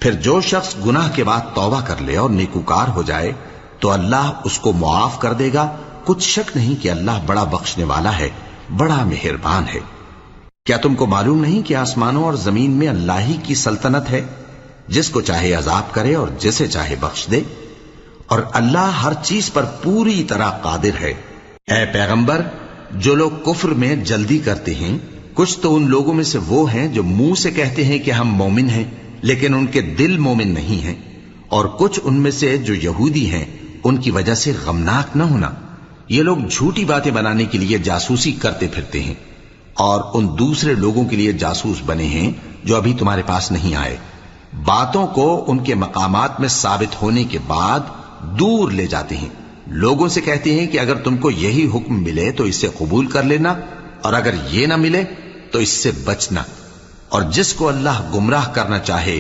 پھر جو شخص گناہ کے بعد توبہ کر لے اور نیکوکار ہو جائے تو اللہ اس کو معاف کر دے گا. کچھ شک نہیں کہ اللہ بڑا بخشنے والا ہے، بڑا مہربان ہے. کیا تم کو معلوم نہیں کہ آسمانوں اور زمین میں اللہ ہی کی سلطنت ہے، جس کو چاہے عذاب کرے اور جسے چاہے بخش دے، اور اللہ ہر چیز پر پوری طرح قادر ہے. اے پیغمبر، جو لوگ کفر میں جلدی کرتے ہیں، کچھ تو ان لوگوں میں سے وہ ہیں جو منہ سے کہتے ہیں کہ ہم مومن ہیں لیکن ان کے دل مومن نہیں ہیں، اور کچھ ان میں سے جو یہودی ہیں، ان کی وجہ سے غمناک نہ ہونا. یہ لوگ جھوٹی باتیں بنانے کے لیے جاسوسی کرتے پھرتے ہیں اور ان دوسرے لوگوں کے لیے جاسوس بنے ہیں جو ابھی تمہارے پاس نہیں آئے. باتوں کو ان کے مقامات میں ثابت ہونے کے بعد دور لے جاتے ہیں. لوگوں سے کہتے ہیں کہ اگر تم کو یہی حکم ملے تو اسے قبول کر لینا، اور اگر یہ نہ ملے تو اس سے بچنا. اور جس کو اللہ گمراہ کرنا چاہے